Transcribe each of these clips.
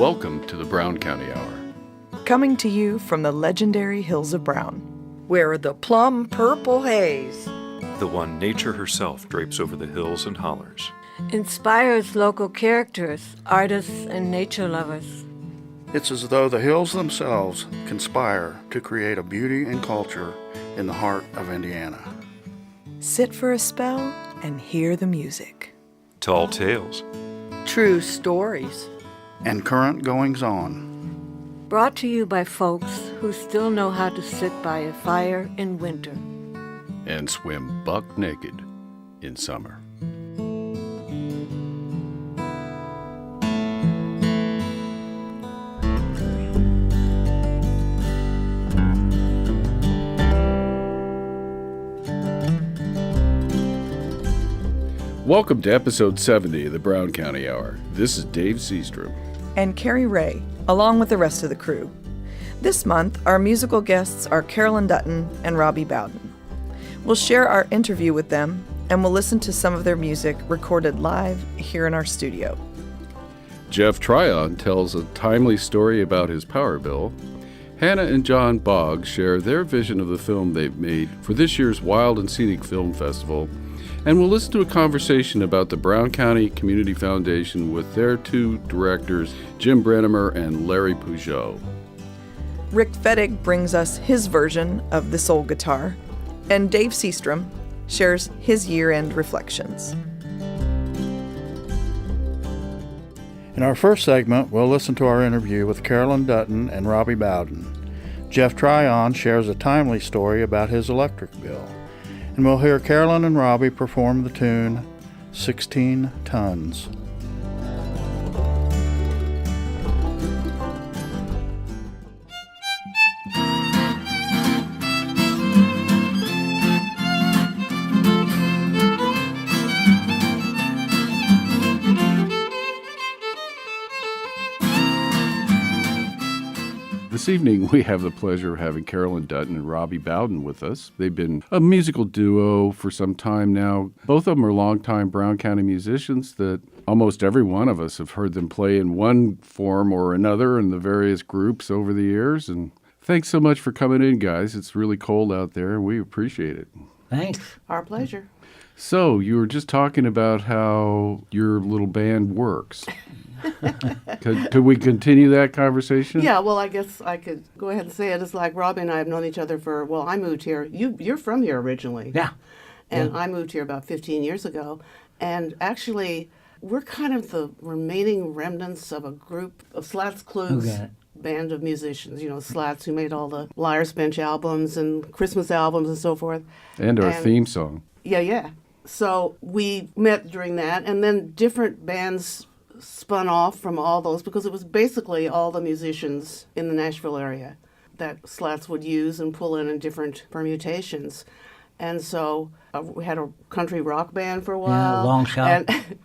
Welcome to the Brown County Hour. Coming to you from the legendary hills of Brown, where the plum purple haze, the one nature herself drapes over the hills and hollers, inspires local characters, artists, and nature lovers. It's as though the hills themselves conspire to create a beauty and culture in the heart of Indiana. Sit for a spell and hear the music. Tall tales, true stories, and current goings-on. Brought to you by folks who still know how to sit by a fire in winter. And swim buck naked in summer. Welcome to episode 70 of the Brown County Hour. This is Dave Seastrom. And Carrie Ray, along with the rest of the crew. This month, our musical guests are Carolyn Dutton and Robby Bowden. We'll share our interview with them, and we'll listen to some of their music recorded live here in our studio. Jeff Tryon tells a timely story about his power bill. Hannah and John Boggs share their vision of the film they've made for this year's Wild and Scenic Film Festival. And we'll listen to a conversation about the Brown County Community Foundation with their two directors, Jim Brunnemer and Larry Pejeau. Rick Fettig brings us his version of This Old Guitar, and Dave Seastrom shares his year-end reflections. In our first segment, we'll listen to our interview with Carolyn Dutton and Robby Bowden. Jeff Tryon shares a timely story about his electric bill. And we'll hear Carolyn and Robby perform the tune 16 Tons. This evening, we have the pleasure of having Carolyn Dutton and Robby Bowden with us. They've been a musical duo for some time now. Both of them are longtime Brown County musicians that almost every one of us have heard them play in one form or another in the various groups over the years. And thanks so much for coming in, guys. It's really cold out there, and we appreciate it. Thanks. Our pleasure. So, you were just talking about how your little band works. Could we continue that conversation? Yeah, well, I guess I could go ahead and say it. It's like Robby and I have known each other for, well, I moved here. You're from here originally. Yeah. And I moved here about 15 years ago. And actually, we're kind of the remaining remnants of a group of Slats Kluge's band of musicians. You know, Slats, who made all the Liar's Bench albums and Christmas albums and so forth. And our theme song. Yeah. So we met during that, and then different bands spun off from all those, because it was basically all the musicians in the Nashville area that Slats would use and pull in different permutations. And so we had a country rock band for a while. Yeah, Long Shot. And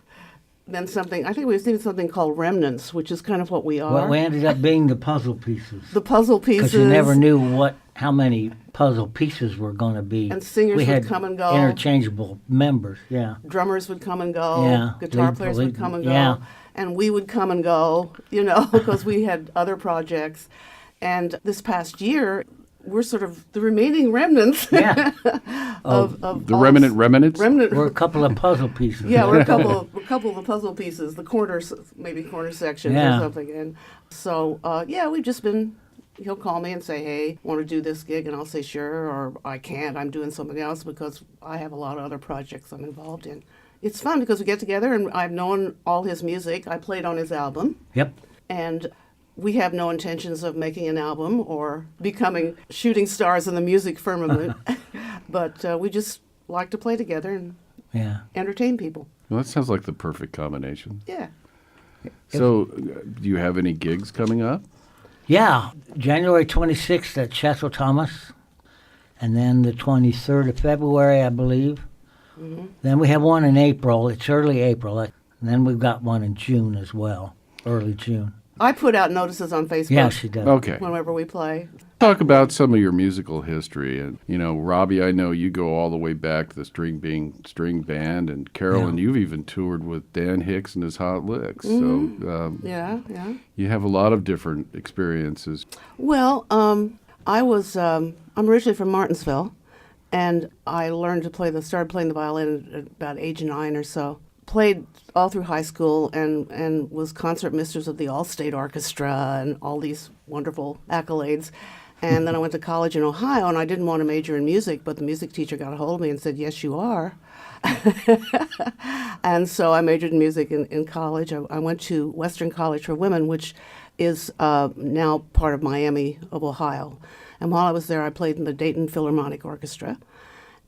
then something, I think we did something called Remnants, which is kind of what we are. Well, we ended up being the puzzle pieces. The puzzle pieces. Because you never knew how many puzzle pieces were going to be. And singers would come and go. Interchangeable members, yeah. Drummers would come and go. Yeah. Guitar players would come and go. Yeah. And we would come and go, because we had other projects. And this past year, we're sort of the remaining remnants of the remnants? We're a couple of puzzle pieces. Yeah, we're a couple of the puzzle pieces, the corner sections or something. And so, we've just been, he'll call me and say, hey, want to do this gig? And I'll say, sure, or I can't, I'm doing something else, because I have a lot of other projects I'm involved in. It's fun because we get together, and I've known all his music. I played on his album. Yep. And we have no intentions of making an album or becoming shooting stars in the music firmament. But we just like to play together and entertain people. Well, that sounds like the perfect combination. Yeah. So, do you have any gigs coming up? Yeah. January 26th at Cecil Thomas. And then the 23rd of February, I believe. Mm-hmm. Then we have one in April. It's early April. And then we've got one in June as well, early June. I put out notices on Facebook. Yeah, she does. Okay. Whenever we play. Talk about some of your musical history. And, Robby, I know you go all the way back to the string band. And Carolyn, you've even toured with Dan Hicks and his Hot Licks. Mm-hmm. So Yeah. you have a lot of different experiences. Well, I'm originally from Martinsville, and I started playing the violin at about age 9 or so. Played all through high school and was concert mistress of the All-State Orchestra and all these wonderful accolades. And then I went to college in Ohio, and I didn't want to major in music, but the music teacher got a hold of me and said, yes, you are. And so I majored in music in college. I went to Western College for Women, which is now part of Miami of Ohio. And while I was there, I played in the Dayton Philharmonic Orchestra.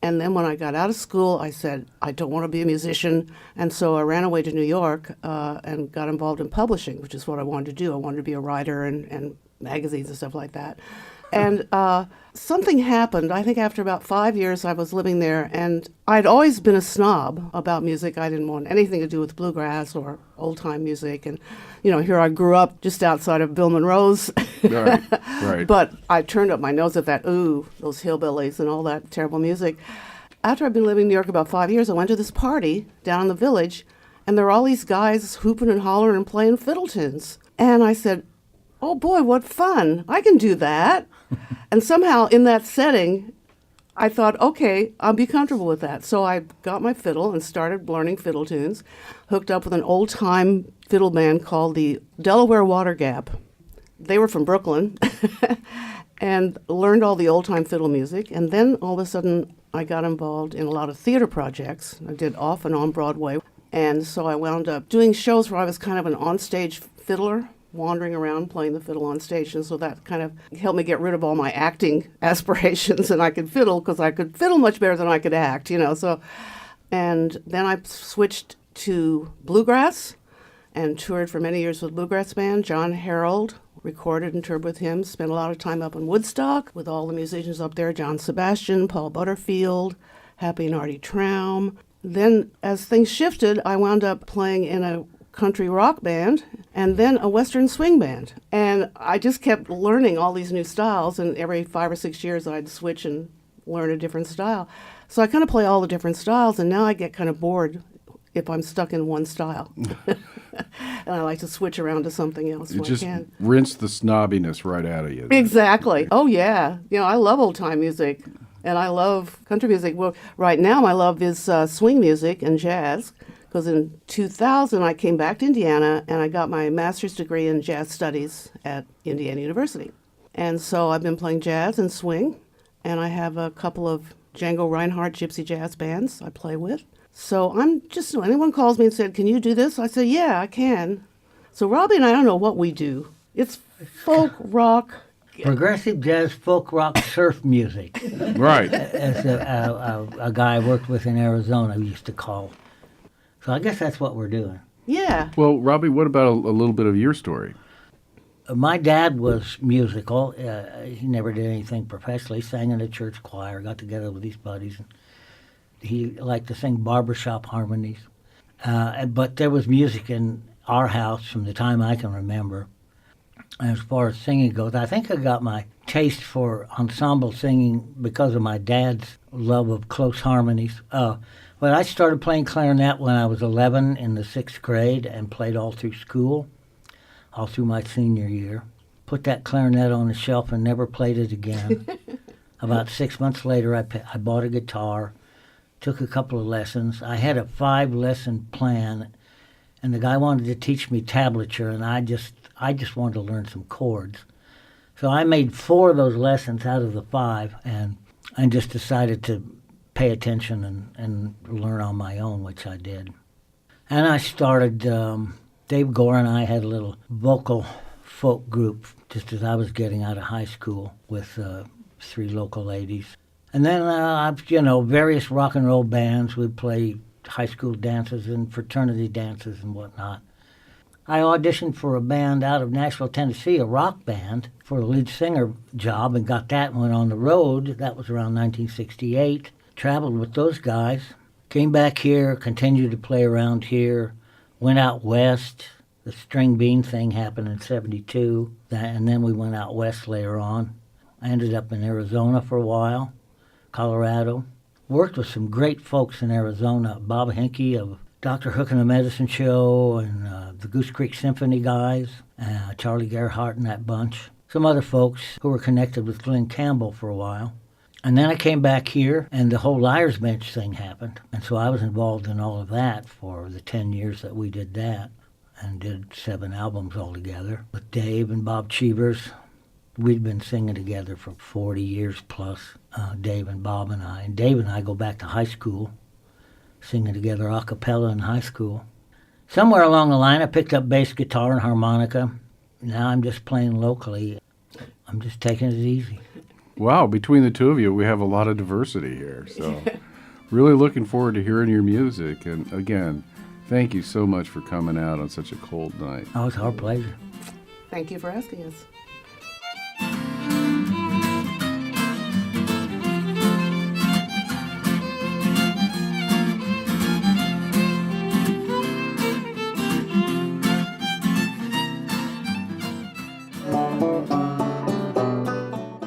And then when I got out of school, I said, I don't want to be a musician. And so I ran away to New York and got involved in publishing, which is what I wanted to do. I wanted to be a writer and magazines and stuff like that. And something happened. I think after about 5 years I was living there, and I'd always been a snob about music. I didn't want anything to do with bluegrass or old-time music. And, here I grew up just outside of Bill Monroe's. Right. But I turned up my nose at that, those hillbillies and all that terrible music. After I'd been living in New York about 5 years, I went to this party down in the village, and there were all these guys hooping and hollering and playing fiddle tunes. And I said, oh boy, what fun. I can do that. And somehow in that setting, I thought, okay, I'll be comfortable with that. So I got my fiddle and started learning fiddle tunes, hooked up with an old-time fiddle band called the Delaware Water Gap. They were from Brooklyn, and learned all the old-time fiddle music. And then all of a sudden, I got involved in a lot of theater projects. I did off and on Broadway. And so I wound up doing shows where I was kind of an onstage fiddler, wandering around playing the fiddle on stage. And so that kind of helped me get rid of all my acting aspirations, and I could fiddle because I could fiddle much better than I could act, So, and then I switched to bluegrass and toured for many years with bluegrass band. John Harold, recorded and toured with him, spent a lot of time up in Woodstock with all the musicians up there, John Sebastian, Paul Butterfield, Happy and Artie Traum. Then as things shifted, I wound up playing in a country rock band and then a western swing band. And I just kept learning all these new styles, and every 5 or 6 years I'd switch and learn a different style. So I kind of play all the different styles, and now I get kind of bored if I'm stuck in one style. And I like to switch around to something else when I can. Rinse the snobbiness right out of you. Exactly. Oh, yeah. I love old-time music, and I love country music. Well, right now my love is swing music and jazz, because in 2000 I came back to Indiana, and I got my master's degree in jazz studies at Indiana University. And so I've been playing jazz and swing, and I have a couple of Django Reinhardt gypsy jazz bands I play with. So I'm just, anyone calls me and said, can you do this? I say, yeah, I can. So Robby and I don't know what we do. It's folk rock. Progressive jazz, folk rock, surf music. Right. As a guy I worked with in Arizona used to call. So I guess that's what we're doing. Yeah. Well, Robby, what about a little bit of your story? My dad was musical. He never did anything professionally. He sang in the church choir, got together with his buddies. And he liked to sing barbershop harmonies. But there was music in our house from the time I can remember. And as far as singing goes, I think I got my taste for ensemble singing because of my dad's love of close harmonies. Well, I started playing clarinet when I was 11 in the 6th grade and played all through school, all through my senior year. Put that clarinet on the shelf and never played it again. About 6 months later, I bought a guitar, took a couple of lessons. I had a 5-lesson plan, and the guy wanted to teach me tablature, and I just wanted to learn some chords. So I made 4 of those lessons out of the 5, and I just decided to pay attention and learn on my own, which I did. And I started, Dave Gore and I had a little vocal folk group just as I was getting out of high school with 3 local ladies. And then, various rock and roll bands. We'd play high school dances and fraternity dances and whatnot. I auditioned for a band out of Nashville, Tennessee, a rock band, for a lead singer job, and got that and went on the road. That was around 1968. Traveled with those guys. Came back here, continued to play around here. Went out west. The string bean thing happened in 72, and then we went out west later on. I ended up in Arizona for a while, Colorado. Worked with some great folks in Arizona, Bob Henke of Dr. Hook and the Medicine Show and the Goose Creek Symphony guys, Charlie Gerhardt and that bunch. Some other folks who were connected with Glenn Campbell for a while. And then I came back here, and the whole Liar's Bench thing happened. And so I was involved in all of that for the 10 years that we did that, and did 7 albums altogether with Dave and Bob Cheevers. We'd been singing together for 40 years plus, Dave and Bob and I. And Dave and I go back to high school, singing together a cappella in high school. Somewhere along the line, I picked up bass guitar and harmonica. Now I'm just playing locally. I'm just taking it easy. Wow, between the two of you, we have a lot of diversity here. So really looking forward to hearing your music. And again, thank you so much for coming out on such a cold night. Oh, it's our pleasure. Thank you for asking us.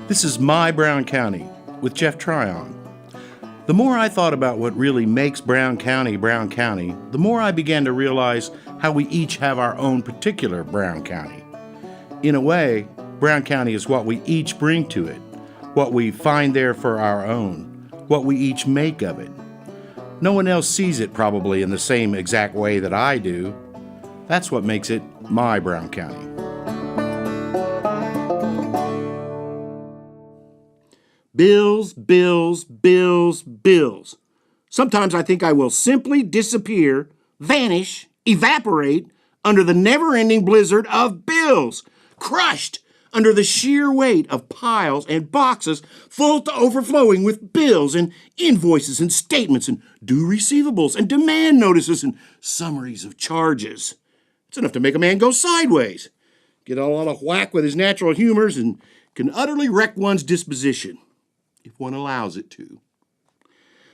This is My Brown County with Jeff Tryon. The more I thought about what really makes Brown County, the more I began to realize how we each have our own particular Brown County. In a way, Brown County is what we each bring to it, what we find there for our own, what we each make of it. No one else sees it probably in the same exact way that I do. That's what makes it my Brown County. Bills, bills, bills, bills. Sometimes I think I will simply disappear, vanish, evaporate under the never-ending blizzard of bills, crushed under the sheer weight of piles and boxes full to overflowing with bills and invoices and statements and due receivables and demand notices and summaries of charges. It's enough to make a man go sideways, get all out of whack with his natural humors, and can utterly wreck one's disposition, if one allows it to.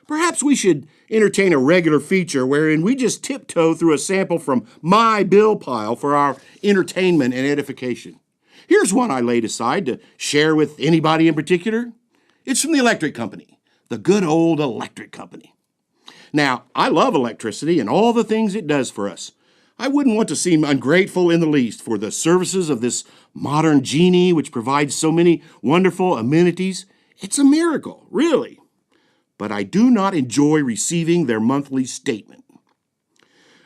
Perhaps we should entertain a regular feature wherein we just tiptoe through a sample from my bill pile for our entertainment and edification. Here's one I laid aside to share with anybody in particular. It's from the electric company, the good old electric company. Now, I love electricity and all the things it does for us. I wouldn't want to seem ungrateful in the least for the services of this modern genie which provides so many wonderful amenities. It's a miracle, really. But I do not enjoy receiving their monthly statement.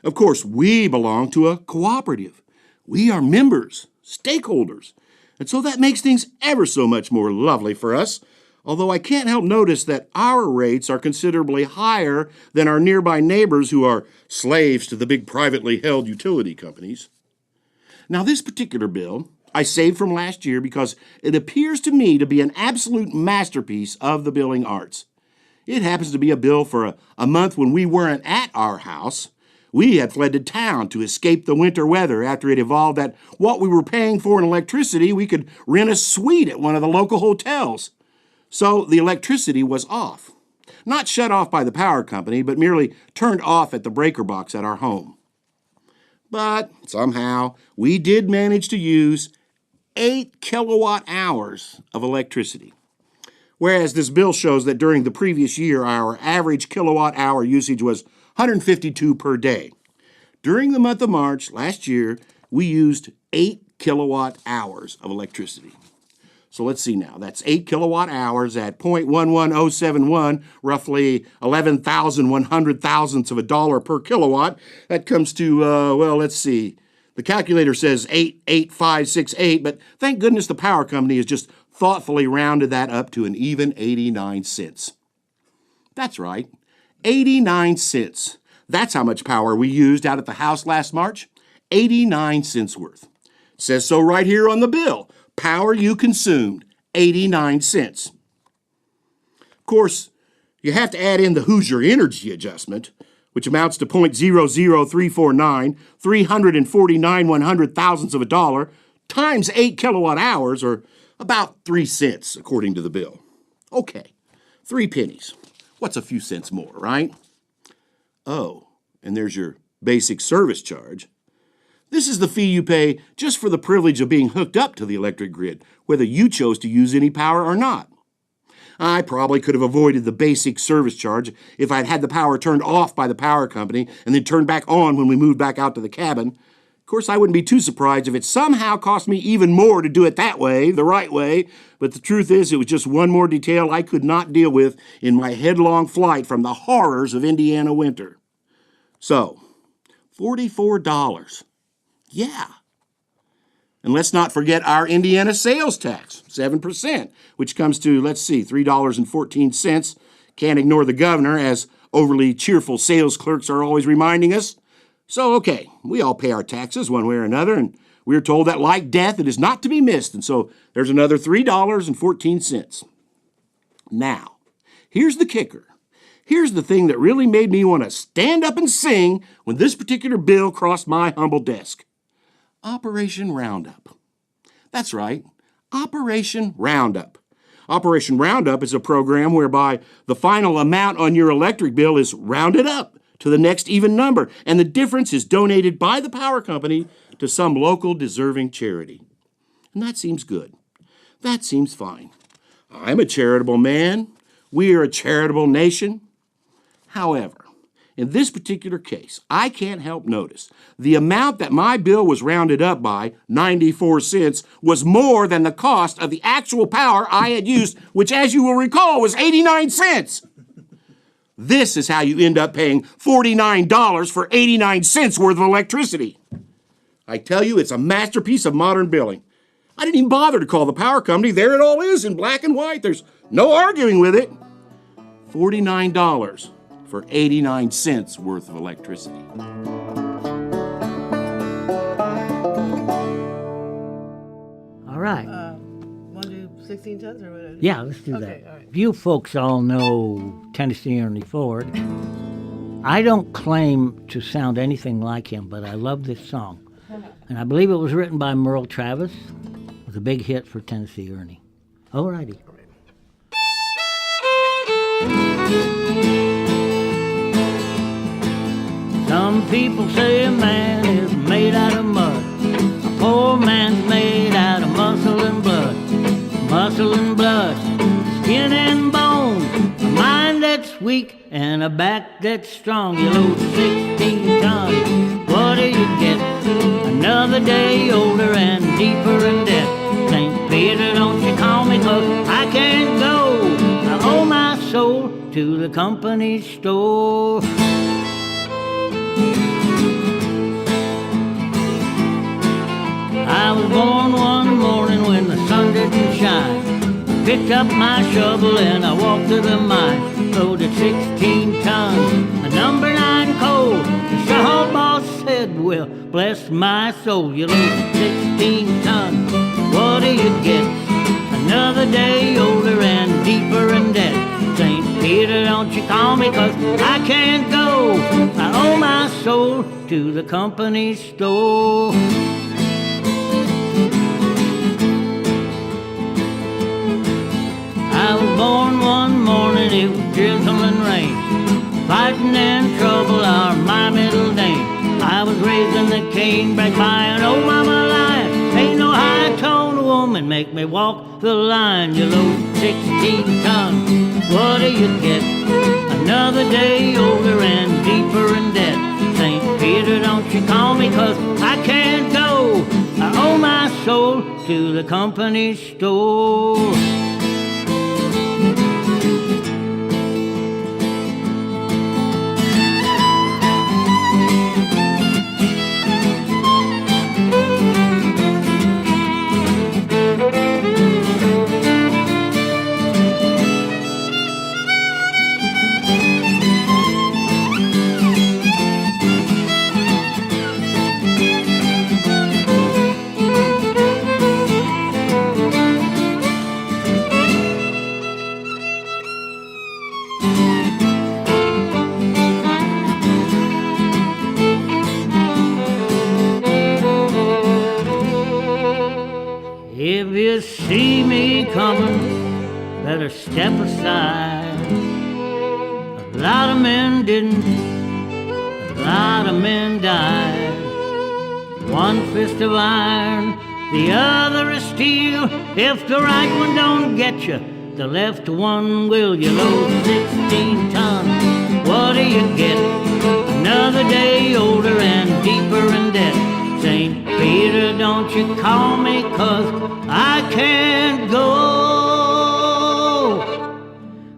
Of course, we belong to a cooperative. We are members, stakeholders, and so that makes things ever so much more lovely for us, although I can't help notice that our rates are considerably higher than our nearby neighbors who are slaves to the big privately held utility companies. Now, this particular bill I saved from last year because it appears to me to be an absolute masterpiece of the billing arts. It happens to be a bill for a month when we weren't at our house. We had fled to town to escape the winter weather after it evolved that what we were paying for in electricity, we could rent a suite at one of the local hotels. So the electricity was off. Not shut off by the power company, but merely turned off at the breaker box at our home. But somehow we did manage to use 8 kilowatt hours of electricity. Whereas this bill shows that during the previous year, our average kilowatt hour usage was 152 per day. During the month of March last year, we used 8 kilowatt hours of electricity. So let's see now. That's 8 kilowatt hours at 0.11071, roughly 11,100 thousandths of a dollar per kilowatt. That comes to, well, let's see. The calculator says 88568, but thank goodness the power company has just thoughtfully rounded that up to an even 89 cents. That's right, 89 cents. That's how much power we used out at the house last March. 89 cents worth. It says so right here on the bill. Power you consumed, 89 cents. Of course, you have to add in the Hoosier energy adjustment, which amounts to 0.00349, 349 100 thousandths of a dollar, times 8 kilowatt hours, or about 3 cents, according to the bill. Okay, 3 pennies. What's a few cents more, right? Oh, and there's your basic service charge. This is the fee you pay just for the privilege of being hooked up to the electric grid, whether you chose to use any power or not. I probably could have avoided the basic service charge if I'd had the power turned off by the power company and then turned back on when we moved back out to the cabin. Of course, I wouldn't be too surprised if it somehow cost me even more to do it that way, the right way, but the truth is it was just one more detail I could not deal with in my headlong flight from the horrors of Indiana winter. So, $44. Yeah. And let's not forget our Indiana sales tax, 7%, which comes to, let's see, $3.14. Can't ignore the governor, as overly cheerful sales clerks are always reminding us. So, okay, we all pay our taxes one way or another, and we're told that, like death, it is not to be missed, and so there's another $3.14. Now, here's the kicker. Here's the thing that really made me want to stand up and sing when this particular bill crossed my humble desk. Operation Roundup. That's right, Operation Roundup. Operation Roundup is a program whereby the final amount on your electric bill is rounded up to the next even number, and the difference is donated by the power company to some local deserving charity. And that seems good. That seems fine. I'm a charitable man. We are a charitable nation. However, in this particular case, I can't help notice the amount that my bill was rounded up by, 94 cents, was more than the cost of the actual power I had used, which, as you will recall, was 89 cents. This is how you end up paying $49 for 89 cents worth of electricity. I tell you, it's a masterpiece of modern billing. I didn't even bother to call the power company. There it all is in black and white. There's no arguing with it. $49 for 89 cents worth of electricity. All right. Want to do 16 tons or whatever? Yeah, let's do Okay, that. all right. You folks all know Tennessee Ernie Ford. I don't claim to sound anything like him, but I love this song. And I believe it was written by Merle Travis. It was a big hit for Tennessee Ernie. All righty. Some people say a man is made out of mud. A poor man's made out of muscle and blood. Muscle and blood, skin and bone. A mind that's weak and a back that's strong. You load 16 tons, what do you get? Another day older and deeper in debt. St. Peter, don't you call me, 'cause I can't go. I owe my soul to the company store. I was born one morning when the sun didn't shine. Picked up my shovel and I walked to the mine. Loaded 16 tons, a number 9 coal. The shawl boss said, well, bless my soul. You load 16 tons, what do you get? Another day older and deeper in debt. St. Peter, don't you call me, 'cause I can't go. I owe my soul to the company store. I was born one morning, it was drizzling rain. Fighting and trouble are my middle name. I was raised in the canebrake by an old mama lion. Ain't no high-toned woman make me walk the line. You load 16 tons, what do you get? Another day older and deeper in debt. St. Peter, don't you call me, 'cause I can't go. I owe my soul to the company store. If you see me coming, better step aside. A lot of men didn't, a lot of men died. One fist of iron, the other is steel. If the right one don't get you, the left one will. You load 16 tons, what do you get? Another day older and deeper in debt. St. Peter, don't you call me, 'cause I can't go.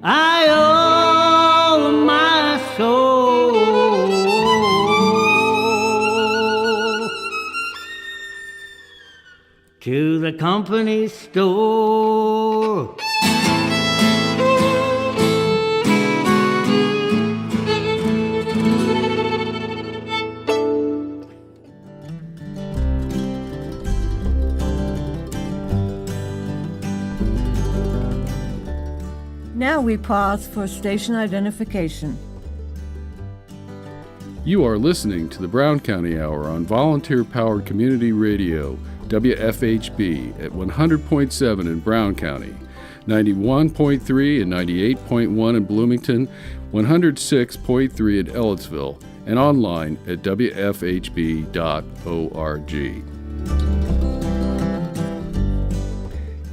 I owe my soul to the company store. Now we pause for station identification. You are listening to the Brown County Hour on volunteer-powered community radio, WFHB, at 100.7 in Brown County, 91.3 and 98.1 in Bloomington, 106.3 in Ellettsville, and online at wfhb.org.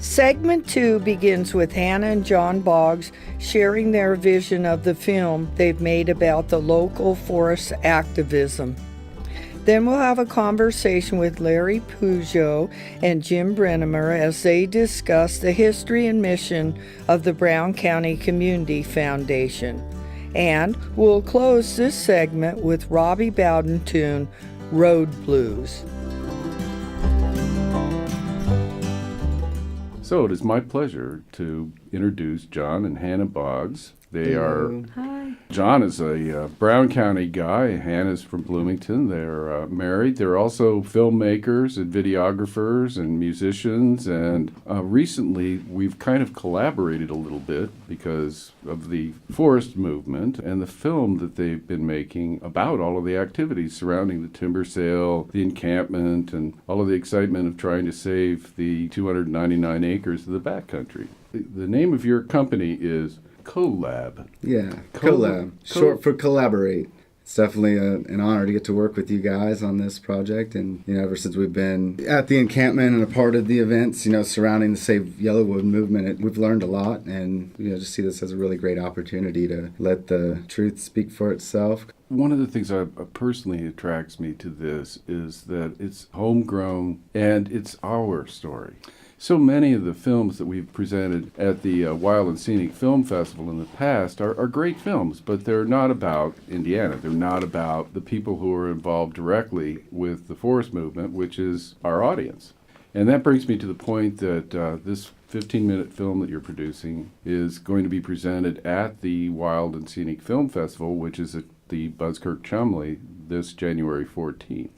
Segment 2 begins with Hannah and John Boggs sharing their vision of the film they've made about the local forest activism. Then we'll have a conversation with Larry Pejeau and Jim Brunnemer as they discuss the history and mission of the Brown County Community Foundation. And we'll close this segment with Robby Bowden tune, Road Blues. So it is my pleasure to introduce John and Hannah Boggs. They are. Hi. John is a Brown County guy. Hannah's from Bloomington. They're married. They're also filmmakers and videographers and musicians. And recently, we've kind of collaborated a little bit because of the forest movement and the film that they've been making about all of the activities surrounding the timber sale, the encampment, and all of the excitement of trying to save the 299 acres of the backcountry. The name of your company is Collab. Yeah, collab. Short for collaborate. It's definitely an honor to get to work with you guys on this project. And, ever since we've been at the encampment and a part of the events, surrounding the Save Yellowwood movement, we've learned a lot. And, just see this as a really great opportunity to let the truth speak for itself. One of the things that personally attracts me to this is that it's homegrown and it's our story. So many of the films that we've presented at the Wild and Scenic Film Festival in the past are great films, but they're not about Indiana. They're not about the people who are involved directly with the forest movement, which is our audience. And that brings me to the point that this 15-minute film that you're producing is going to be presented at the Wild and Scenic Film Festival, which is at the Buzzkirk Chumley this January 14th.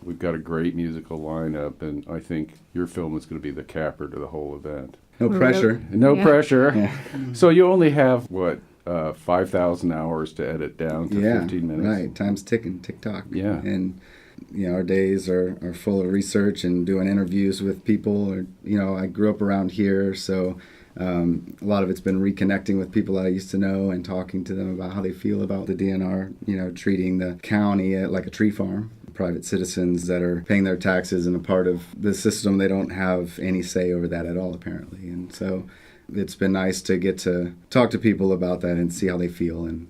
We've got a great musical lineup, and I think your film is going to be the capper to the whole event. No pressure. No pressure. Yeah. So you only have, 5,000 hours to edit down to 15 minutes? Right. Time's ticking, tick-tock. Yeah. And, our days are full of research and doing interviews with people. Or, I grew up around here, so a lot of it's been reconnecting with people I used to know and talking to them about how they feel about the DNR, treating the county like a tree farm. Private citizens that are paying their taxes and a part of the system, they don't have any say over that at all, apparently. And so it's been nice to get to talk to people about that and see how they feel. And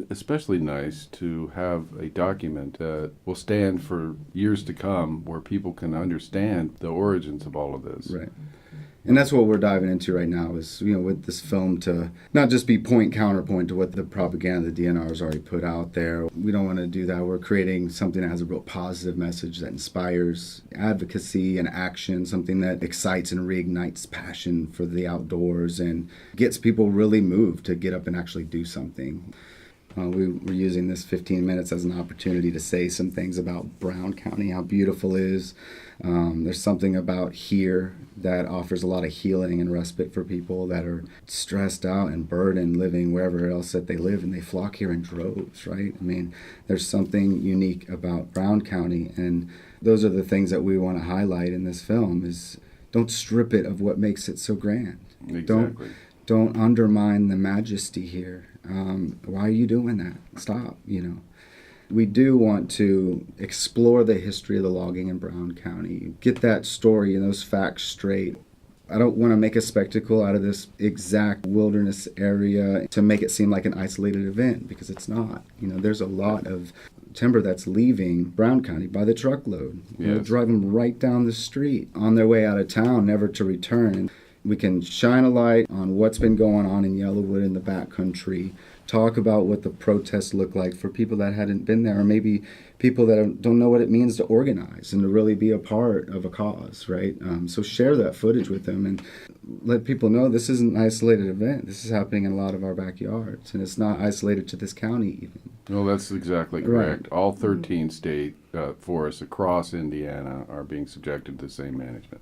especially nice to have a document that will stand for years to come where people can understand the origins of all of this. Right. And that's what we're diving into right now is, with this film to not just be counterpoint to what the propaganda the DNR has already put out there. We don't want to do that. We're creating something that has a real positive message that inspires advocacy and action, something that excites and reignites passion for the outdoors and gets people really moved to get up and actually do something. We're using this 15 minutes as an opportunity to say some things about Brown County, how beautiful it is. There's something about here that offers a lot of healing and respite for people that are stressed out and burdened living wherever else that they live, and they flock here in droves, right? I mean, there's something unique about Brown County, and those are the things that we want to highlight in this film is don't strip it of what makes it so grand. Exactly. Don't undermine the majesty here. Why are you doing that? Stop, We do want to explore the history of the logging in Brown County, get that story and those facts straight. I don't want to make a spectacle out of this exact wilderness area to make it seem like an isolated event, because it's not. There's a lot of timber that's leaving Brown County by the truckload. Yes. Drive them right down the street on their way out of town, never to return. And we can shine a light on what's been going on in Yellowwood in the backcountry, talk about what the protests look like for people that hadn't been there, or maybe people that don't know what it means to organize and to really be a part of a cause, right? So share that footage with them and let people know this isn't an isolated event. This is happening in a lot of our backyards, and it's not isolated to this county even. No, that's exactly correct. Right. All 13 state forests across Indiana are being subjected to the same management.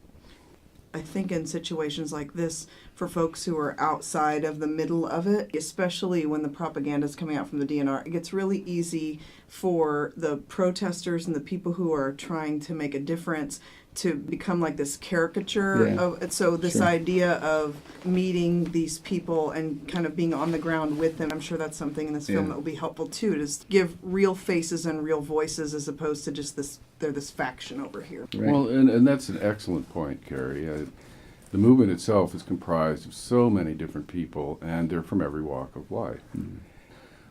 I think in situations like this, for folks who are outside of the middle of it, especially when the propaganda is coming out from the DNR, it gets really easy for the protesters and the people who are trying to make a difference to become like this caricature of it. So this idea of meeting these people and kind of being on the ground with them, I'm sure that's something in this film that will be helpful too, to give real faces and real voices as opposed to just they're this faction over here. Right. Well, and that's an excellent point, Carrie. The movement itself is comprised of so many different people, and they're from every walk of life. Mm-hmm.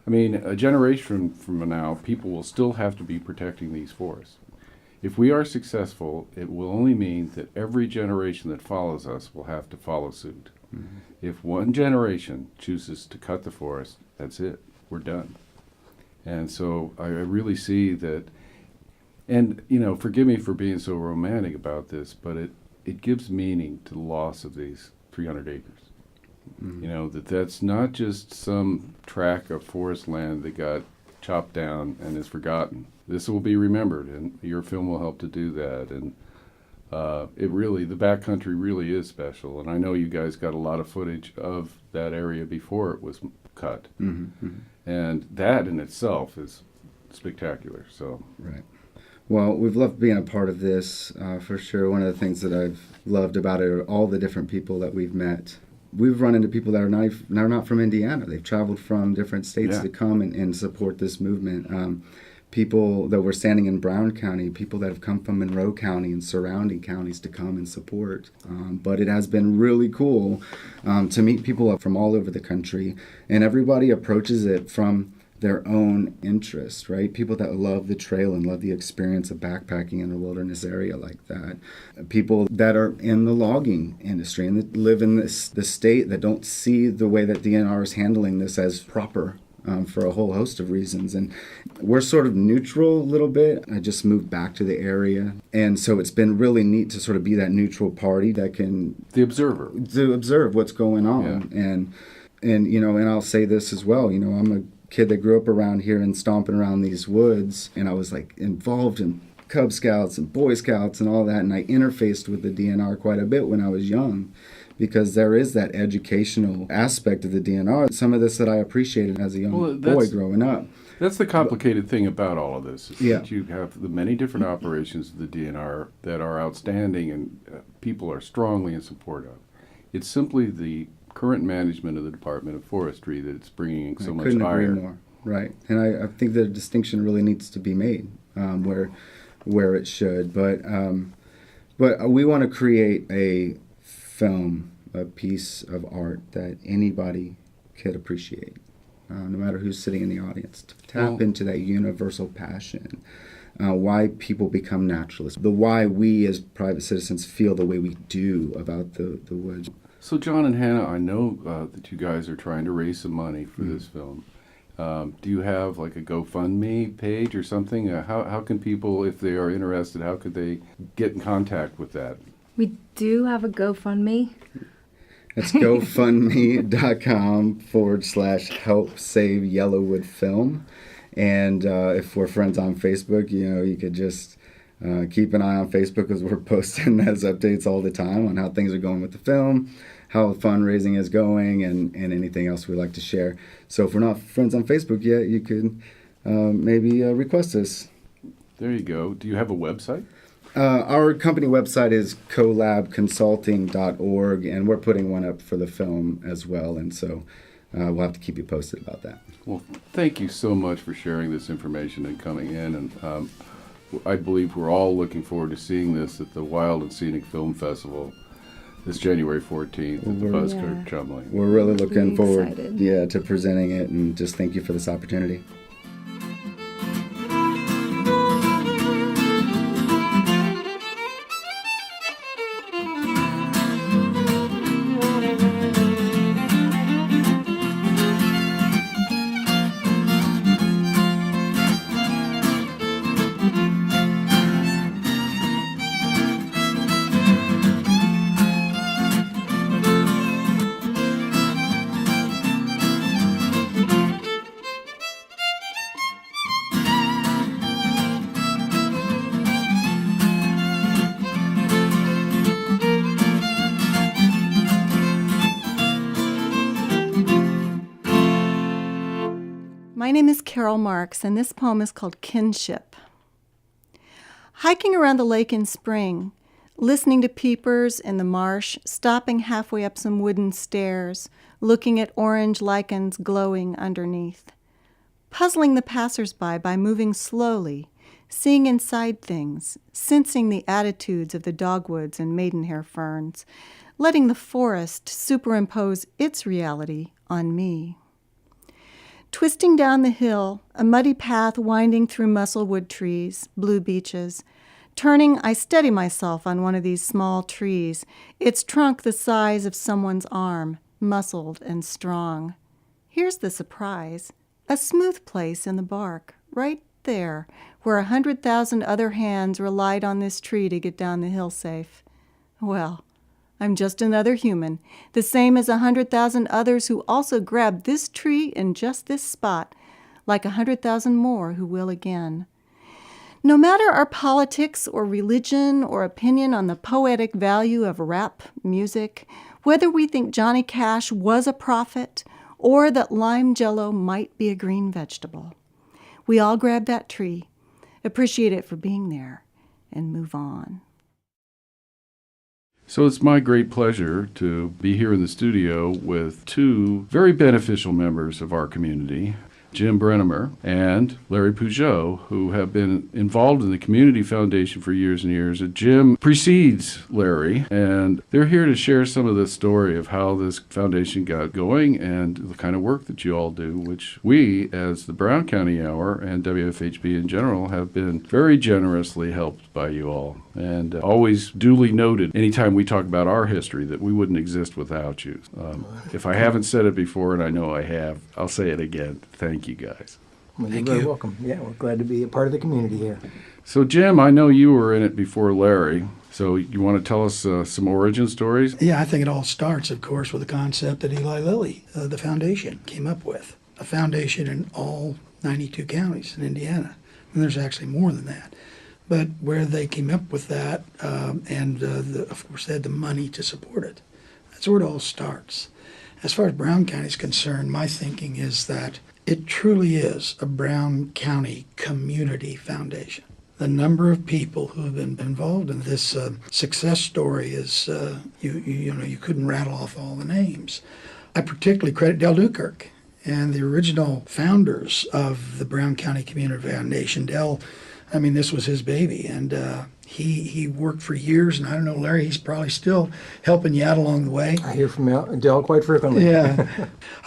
I mean, a generation from now, people will still have to be protecting these forests. If we are successful, it will only mean that every generation that follows us will have to follow suit. Mm-hmm. If one generation chooses to cut the forest, that's it. We're done. And so I really see that, and forgive me for being so romantic about this, but it gives meaning to the loss of these 300 acres. Mm-hmm. That's not just some tract of forest land that got chopped down and is forgotten. This will be remembered, and your film will help to do that. And the backcountry really is special. And I know you guys got a lot of footage of that area before it was cut. Mm-hmm. And that in itself is spectacular. So right. Well, we've loved being a part of this, for sure. One of the things that I've loved about it are all the different people that we've met. We've run into people that are not from Indiana. They've traveled from different states to come and support this movement. People that were standing in Brown County, people that have come from Monroe County and surrounding counties to come and support. But it has been really cool to meet people from all over the country, and everybody approaches it from their own interest, right? People that love the trail and love the experience of backpacking in a wilderness area like that. People that are in the logging industry and that live in the state that don't see the way that DNR is handling this as proper. For a whole host of reasons. And we're sort of neutral a little bit. I just moved back to the area. And so it's been really neat to sort of be that neutral party that can... The observer. To observe what's going on. Yeah. And I'll say this as well. I'm a kid that grew up around here and stomping around these woods. And I was like involved in Cub Scouts and Boy Scouts and all that. And I interfaced with the DNR quite a bit when I was young, because there is that educational aspect of the DNR. Some of this that I appreciated as a young boy growing up. That's the complicated thing about all of this, is that you have the many different operations of the DNR that are outstanding and people are strongly in support of. It's simply the current management of the Department of Forestry that it's bringing so much couldn't ire. Agree more. Right. And I think the distinction really needs to be made where it should. But we want to create a film, a piece of art that anybody could appreciate, no matter who's sitting in the audience, to tap into that universal passion, why people become naturalists, the why we as private citizens feel the way we do about the woods. So John and Hannah, I know that you guys are trying to raise some money for this film. Do you have like a GoFundMe page or something? How can people, if they are interested, how could they get in contact with that? We do have a GoFundMe. It's gofundme.com/help save Yellowwood film. And if we're friends on Facebook, you could just keep an eye on Facebook, because we're posting those updates all the time on how things are going with the film, how fundraising is going, and anything else we like to share. So if we're not friends on Facebook yet, you could maybe request us. There you go. Do you have a website? Our company website is collabconsulting.org, and we're putting one up for the film as well. And so we'll have to keep you posted about that. Well, thank you so much for sharing this information and coming in. And I believe we're all looking forward to seeing this at the Wild and Scenic Film Festival this January 14th at the Buzzard Chumley. We're really looking forward excited. to presenting it, and just thank you for this opportunity. My name is Carol Marks, and this poem is called Kinship. Hiking around the lake in spring, listening to peepers in the marsh, stopping halfway up some wooden stairs, looking at orange lichens glowing underneath. Puzzling the passersby by moving slowly, seeing inside things, sensing the attitudes of the dogwoods and maidenhair ferns, letting the forest superimpose its reality on me. Twisting down the hill, a muddy path winding through musselwood trees, blue beeches. Turning, I steady myself on one of these small trees, its trunk the size of someone's arm, muscled and strong. Here's the surprise. A smooth place in the bark, right there, where 100,000 other hands relied on this tree to get down the hill safe. Well, I'm just another human, the same as 100,000 others who also grabbed this tree in just this spot, like 100,000 more who will again. No matter our politics or religion or opinion on the poetic value of rap music, whether we think Johnny Cash was a prophet or that lime jello might be a green vegetable, we all grab that tree, appreciate it for being there, and move on. So it's my great pleasure to be here in the studio with two very beneficial members of our community, Jim Brunnemer and Larry Pejeau, who have been involved in the Community Foundation for years and years. And Jim precedes Larry, and they're here to share some of the story of how this foundation got going and the kind of work that you all do, which we, as the Brown County Hour and WFHB in general, have been very generously helped by you all. And always duly noted anytime we talk about our history that we wouldn't exist without you. If I haven't said it before, and I know I have, I'll say it again. Thank you, guys. Well, you're very welcome. Yeah, we're glad to be a part of the community here. So, Jim, I know you were in it before Larry. So you want to tell us some origin stories? Yeah, I think it all starts, of course, with the concept that Eli Lilly, the foundation, came up with. A foundation in all 92 counties in Indiana. And there's actually more than that. But where they came up with that, of course, they had the money to support it. That's where it all starts. As far as Brown County is concerned, my thinking is that it truly is a Brown County community foundation. The number of people who have been involved in this success story is, you couldn't rattle off all the names. I particularly credit Del Newkirk and the original founders of the Brown County Community Foundation. Del, I mean, this was his baby, and he worked for years, and I don't know, Larry, he's probably still helping you out along the way. I hear from Del quite frequently. Yeah.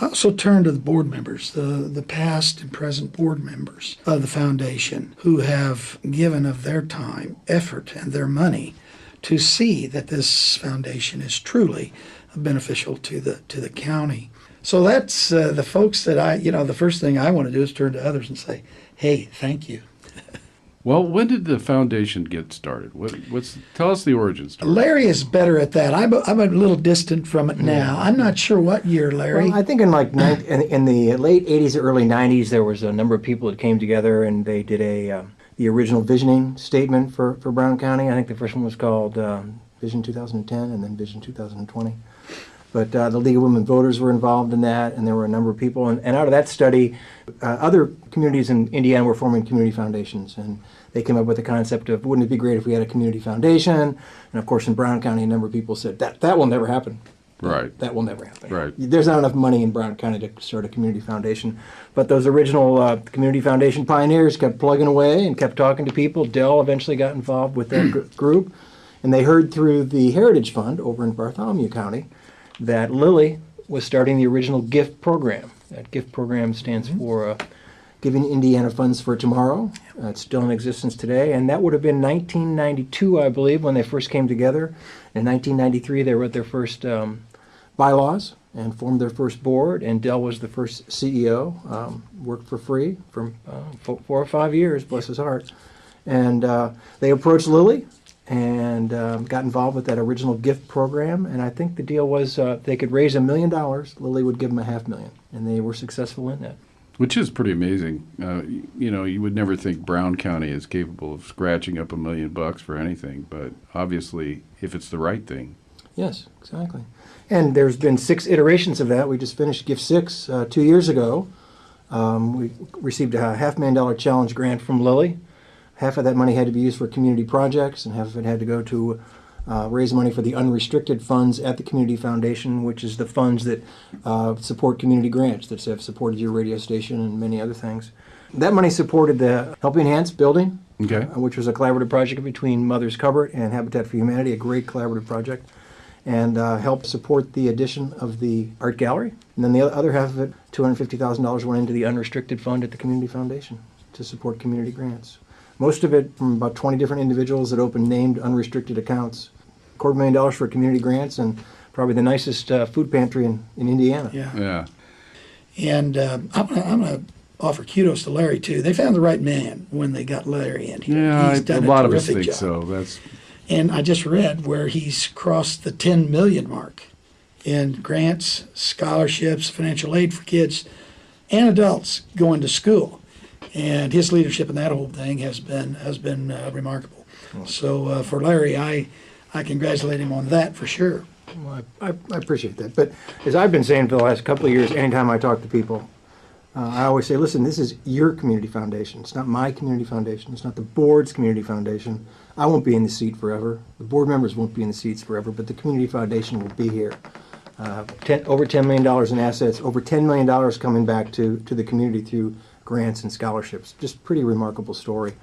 I also turn to the board members, the past and present board members of the foundation who have given of their time, effort, and their money to see that this foundation is truly beneficial to the county. So that's the folks that the first thing I want to do is turn to others and say, hey, thank you. Well, when did the foundation get started? Tell us the origin story. Larry is better at that. I'm a little distant from it now. I'm not sure what year, Larry. Well, I think in the late 80s or early 90s, there was a number of people that came together and they did the original visioning statement for Brown County. I think the first one was called Vision 2010 and then Vision 2020. But the League of Women Voters were involved in that, and there were a number of people. And out of that study, other communities in Indiana were forming community foundations. And they came up with the concept of, wouldn't it be great if we had a community foundation? And of course, in Brown County, a number of people said, that will never happen. Right. That will never happen. Right. There's not enough money in Brown County to start a community foundation. But those original community foundation pioneers kept plugging away and kept talking to people. Dell eventually got involved with that group. And they heard through the Heritage Fund over in Bartholomew County that Lilly was starting the original GIFT program. That GIFT program stands for Giving Indiana Funds for Tomorrow. It's still in existence today, and that would have been 1992, I believe, when they first came together. In 1993, they wrote their first bylaws and formed their first board, and Dell was the first CEO, worked for free for 4 or 5 years, bless his heart. And they approached Lilly and got involved with that original GIFT program, and I think the deal was they could raise $1 million, Lilly would give them $500,000, and they were successful in that. Which is pretty amazing. You would never think Brown County is capable of scratching up $1 million for anything, but obviously, if it's the right thing. Yes, exactly. And there's been 6 iterations of that. We just finished GIFT 6 2 years ago. We received a $500,000 challenge grant from Lilly. Half of that money had to be used for community projects, and half of it had to go to raise money for the unrestricted funds at the Community Foundation, which is the funds that support community grants that have supported your radio station and many other things. That money supported the Helping Hands building, which was a collaborative project between Mother's Cupboard and Habitat for Humanity, a great collaborative project, and helped support the addition of the art gallery. And then the other half of it, $250,000, went into the unrestricted fund at the Community Foundation to support community grants. Most of it from about 20 different individuals that opened named unrestricted accounts. $250,000 for community grants, and probably the nicest food pantry in Indiana. Yeah. And I'm going to offer kudos to Larry, too. They found the right man when they got Larry in here. Yeah, He's done a lot of us terrific think job. so. And I just read where he's crossed the 10 million mark in grants, scholarships, financial aid for kids and adults going to school. And his leadership in that whole thing has been remarkable. So for Larry, I congratulate him on that for sure. Well, I appreciate that. But as I've been saying for the last couple of years, anytime I talk to people, I always say, listen, this is your community foundation. It's not my community foundation. It's not the board's community foundation. I won't be in the seat forever. The board members won't be in the seats forever, but the community foundation will be here. Over $10 million in assets, over $10 million coming back to the community through grants and scholarships. Just pretty remarkable story.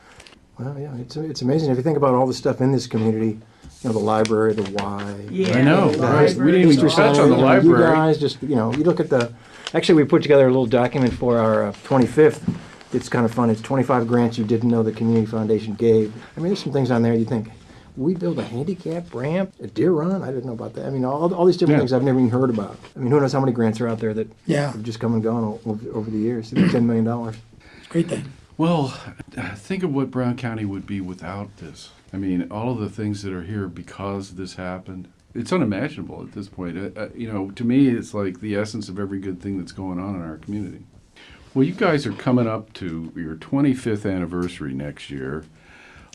Well, yeah, it's amazing. If you think about all the stuff in this community, the library, the Y. Yeah, I know. Right. We didn't even touch on the library. You guys just, you look at actually we put together a little document for our 25th. It's kind of fun. It's 25 grants you didn't know the Community Foundation gave. I mean, there's some things on there you think, we built a handicap ramp, a deer run? I didn't know about that. I mean, all these different things I've never even heard about. I mean, who knows how many grants are out there that have just come and gone over the years. $10 million. Great thing. Well, think of what Brown County would be without this. I mean, all of the things that are here because this happened. It's unimaginable at this point. To me, it's like the essence of every good thing that's going on in our community. Well, you guys are coming up to your 25th anniversary next year.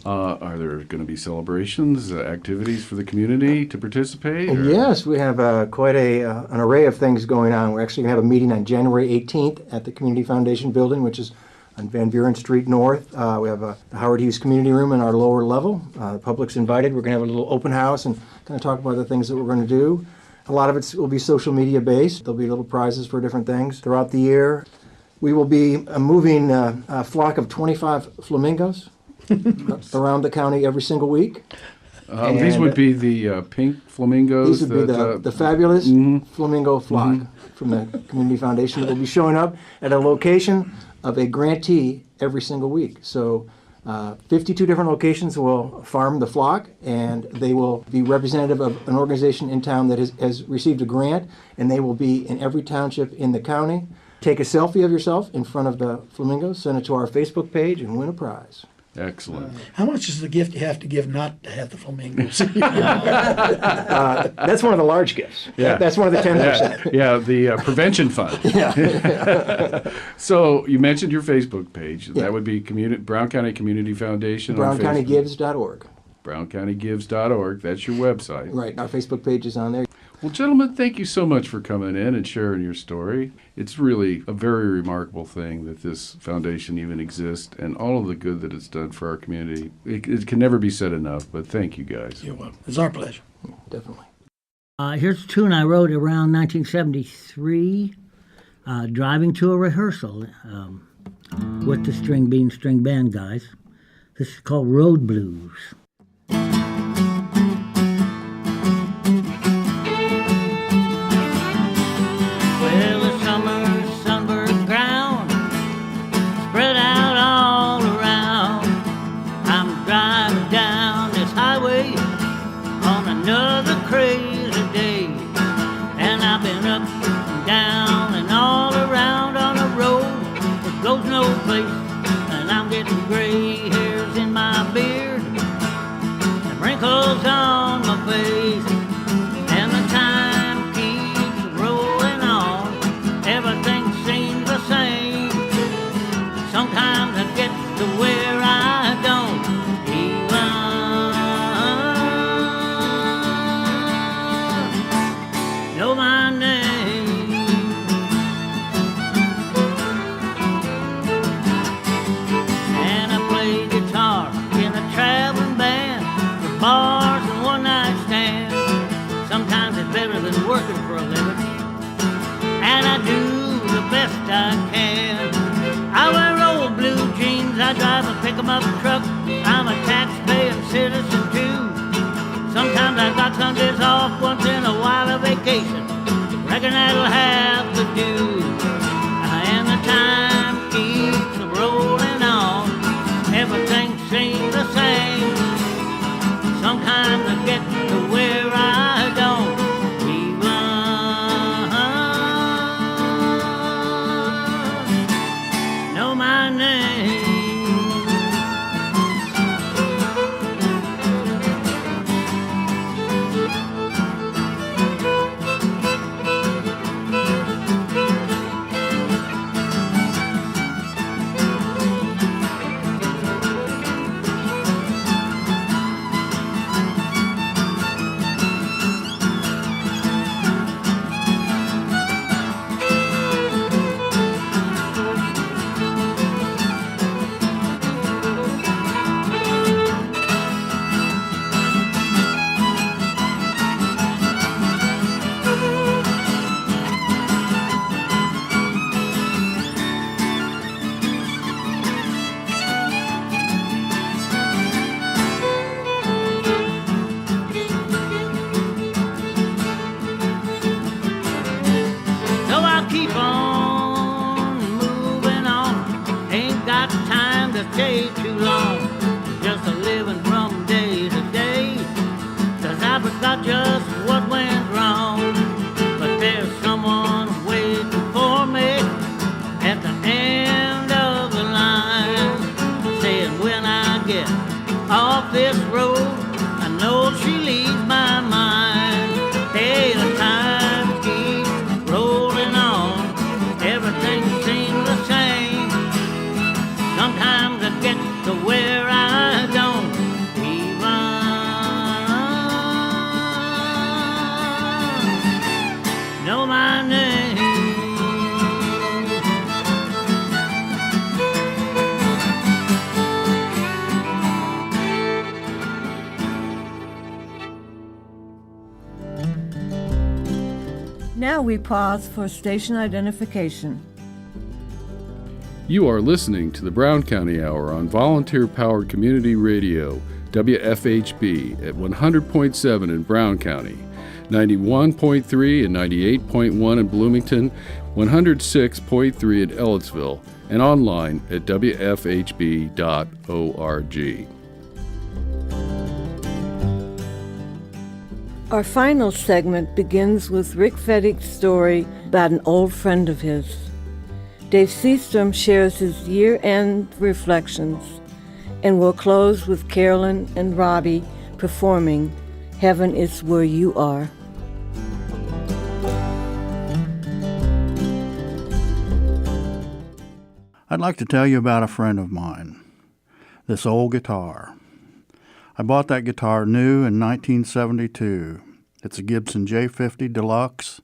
Are there going to be celebrations, activities for the community to participate? Or? Yes, we have quite an array of things going on. We're actually going to have a meeting on January 18th at the Community Foundation building, which is on Van Buren Street North. We have the Howard Hughes Community Room in our lower level. The public's invited. We're going to have a little open house and kind of talk about the things that we're going to do. A lot of it will be social media based. There'll be little prizes for different things throughout the year. We will be moving a flock of 25 flamingos around the county every single week. These would be the pink flamingos. These would be the fabulous flamingo flock from the Community Foundation that will be showing up at a location of a grantee every single week. So 52 different locations will farm the flock, and they will be representative of an organization in town that has received a grant, and they will be in every township in the county. Take a selfie of yourself in front of the flamingos, send it to our Facebook page, and win a prize. Excellent. How much is the gift you have to give not to have the flamingos? That's one of the large gifts. Yeah. That's one of the 10%. Yeah, the prevention fund. So you mentioned your Facebook page. That would be Brown County Community Foundation on Facebook. BrownCountyGives.org. BrownCountyGives.org. That's your website. Right. Our Facebook page is on there. Well, gentlemen, thank you so much for coming in and sharing your story. It's really a very remarkable thing that this foundation even exists and all of the good that it's done for our community. It can never be said enough, but thank you guys. You're welcome. It's our pleasure. Definitely. Here's a tune I wrote around 1973, driving to a rehearsal with the String Bean String Band guys. This is called Road Blues. Well, the summer's sunburned ground spread out all around. I'm driving down this highway on another crazy day, and I've been up and down and all around on a road that goes no place, and I'm getting gray hairs in my beard and wrinkles on my face, and the time keeps rolling on. Everything seems the same. Sometimes I get to where I don't even know my name. And I play guitar in a traveling band for bars and one-night stands. Sometimes it's better than working for a living, and I do the best I can. I wear old blue jeans, I drive a pick-em-up truck, I'm a tax-paying citizen too. Sometimes I got Sundays off, once in a while a vacation, reckon that'll have to do. And the time keeps rolling on, everything seems the same. Sometimes I get to where I don't even know my name. Stay too long, just a living from day to day, 'cause I forgot just what went wrong. But there's someone waiting for me at the end of the line, saying when I get off this road, I know she leaves my mind. Hey, the time keeps rolling on, everything seems the same. Sometimes I get to where I don't even know my name. Now we pause for station identification. You are listening to the Brown County Hour on volunteer-powered community radio, WFHB, at 100.7 in Brown County, 91.3 and 98.1 in Bloomington, 106.3 in Ellettsville, and online at wfhb.org. Our final segment begins with Rick Fettig's story about an old friend of his. Dave Seastrom shares his year-end reflections, and we'll close with Carolyn and Robby performing Heaven is Where You Are. I'd like to tell you about a friend of mine, this old guitar. I bought that guitar new in 1972. It's a Gibson J50 Deluxe.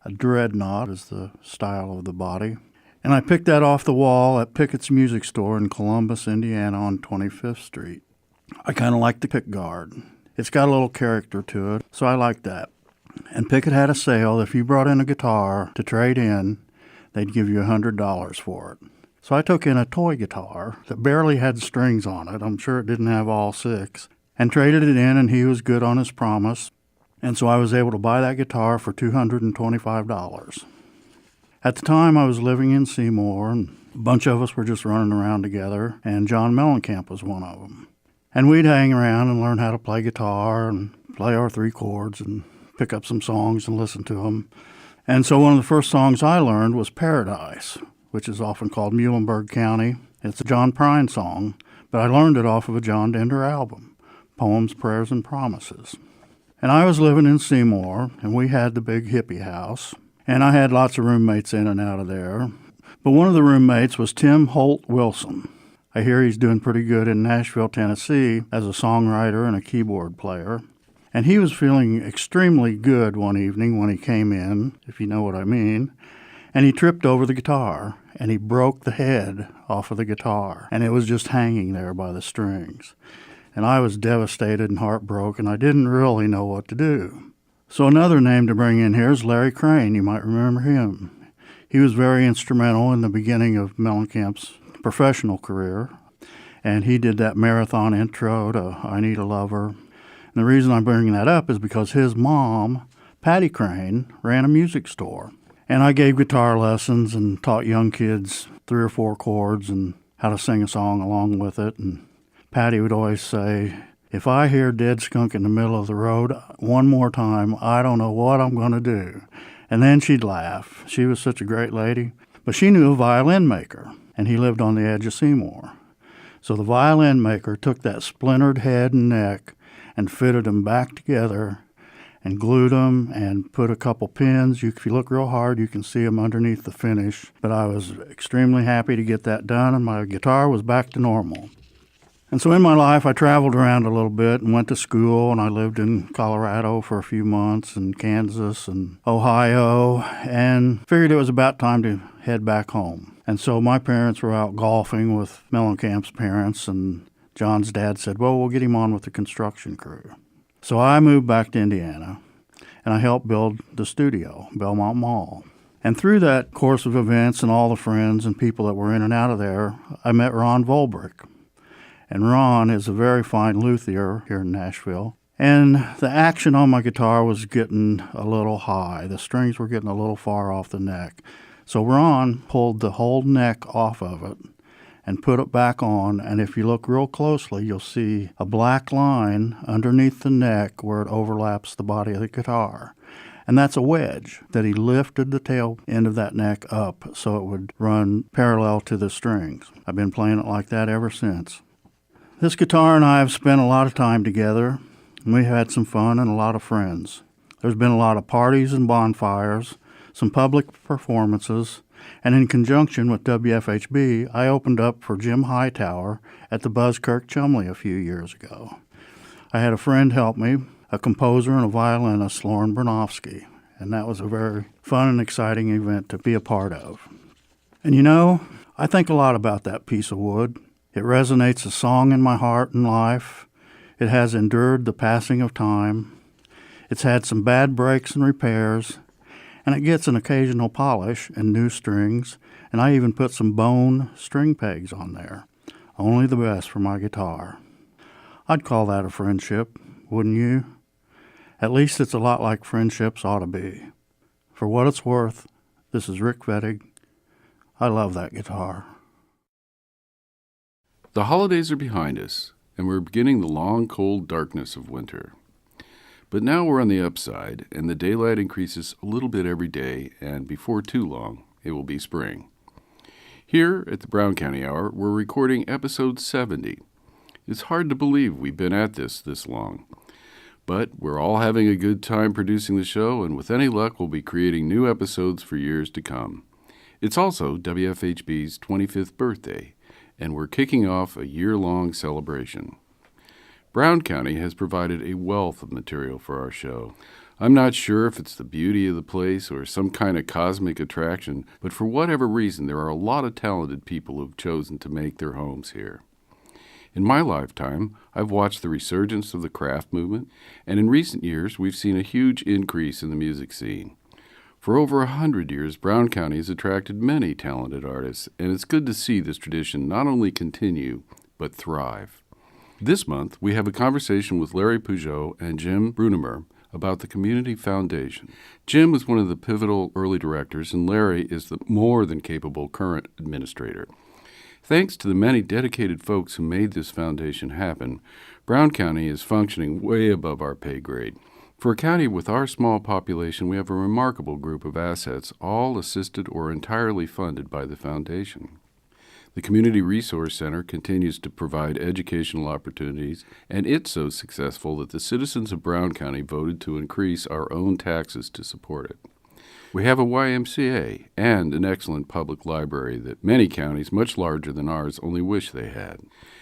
A dreadnought is the style of the body. And I picked that off the wall at Pickett's Music Store in Columbus, Indiana on 25th Street. I kind of like the pick guard. It's got a little character to it, so I like that. And Pickett had a sale. If you brought in a guitar to trade in, they'd give you $100 for it. So I took in a toy guitar that barely had strings on it. I'm sure it didn't have all 6. And traded it in, and he was good on his promise. And so I was able to buy that guitar for $225. At the time, I was living in Seymour, and a bunch of us were just running around together, and John Mellencamp was one of them. And we'd hang around and learn how to play guitar and play our 3 chords and pick up some songs and listen to them. And so one of the first songs I learned was Paradise, which is often called Muhlenberg County. It's a John Prine song, but I learned it off of a John Denver album, Poems, Prayers, and Promises. And I was living in Seymour, and we had the big hippie house, and I had lots of roommates in and out of there. But one of the roommates was Tim Holt Wilson. I hear he's doing pretty good in Nashville, Tennessee, as a songwriter and a keyboard player. And he was feeling extremely good one evening when he came in, if you know what I mean. And he tripped over the guitar, and he broke the head off of the guitar, and it was just hanging there by the strings. And I was devastated and heartbroken. I didn't really know what to do. So another name to bring in here is Larry Crane. You might remember him. He was very instrumental in the beginning of Mellencamp's professional career, and he did that marathon intro to I Need a Lover. And the reason I'm bringing that up is because his mom, Patty Crane, ran a music store. And I gave guitar lessons and taught young kids 3 or 4 chords and how to sing a song along with it. And Patty would always say, if I hear Dead Skunk in the middle of the road one more time, I don't know what I'm going to do. And then she'd laugh. She was such a great lady. But she knew a violin maker, and he lived on the edge of Seymour. So the violin maker took that splintered head and neck and fitted them back together and glued them and put a couple pins. If you look real hard, you can see them underneath the finish. But I was extremely happy to get that done, and my guitar was back to normal. And so in my life, I traveled around a little bit and went to school, and I lived in Colorado for a few months, and Kansas and Ohio, and figured it was about time to head back home. And so my parents were out golfing with Mellencamp's parents, and John's dad said, well, we'll get him on with the construction crew. So I moved back to Indiana, and I helped build the studio, Belmont Mall. And through that course of events and all the friends and people that were in and out of there, I met Ron Volbrick. And Ron is a very fine luthier here in Nashville. And the action on my guitar was getting a little high. The strings were getting a little far off the neck. So Ron pulled the whole neck off of it and put it back on, and if you look real closely, you'll see a black line underneath the neck where it overlaps the body of the guitar. And that's a wedge that he lifted the tail end of that neck up so it would run parallel to the strings. I've been playing it like that ever since. This guitar and I have spent a lot of time together, and we've had some fun and a lot of friends. There's been a lot of parties and bonfires, some public performances, and in conjunction with WFHB, I opened up for Jim Hightower at the Buzzkirk Chumley a few years ago. I had a friend help me, a composer and a violinist, Lauren Bronofsky, and that was a very fun and exciting event to be a part of. And you know, I think a lot about that piece of wood. It resonates a song in my heart and life. It has endured the passing of time. It's had some bad breaks and repairs, and it gets an occasional polish and new strings, and I even put some bone string pegs on there. Only the best for my guitar. I'd call that a friendship, wouldn't you? At least it's a lot like friendships ought to be. For what it's worth, this is Rick Fettig. I love that guitar. The holidays are behind us, and we're beginning the long, cold darkness of winter. But now we're on the upside, and the daylight increases a little bit every day, and before too long, it will be spring. Here at the Brown County Hour, we're recording episode 70. It's hard to believe we've been at this long. But we're all having a good time producing the show, and with any luck, we'll be creating new episodes for years to come. It's also WFHB's 25th birthday, and we're kicking off a year-long celebration. Brown County has provided a wealth of material for our show. I'm not sure if it's the beauty of the place or some kind of cosmic attraction, but for whatever reason, there are a lot of talented people who've chosen to make their homes here. In my lifetime, I've watched the resurgence of the craft movement, and in recent years, we've seen a huge increase in the music scene. For over 100 years, Brown County has attracted many talented artists, and it's good to see this tradition not only continue, but thrive. This month, we have a conversation with Larry Pejeau and Jim Brunnemer about the Community Foundation. Jim was one of the pivotal early directors, and Larry is the more than capable current administrator. Thanks to the many dedicated folks who made this foundation happen, Brown County is functioning way above our pay grade. For a county with our small population, we have a remarkable group of assets, all assisted or entirely funded by the foundation. The Community Resource Center continues to provide educational opportunities, and it's so successful that the citizens of Brown County voted to increase our own taxes to support it. We have a YMCA and an excellent public library that many counties much larger than ours only wish they had.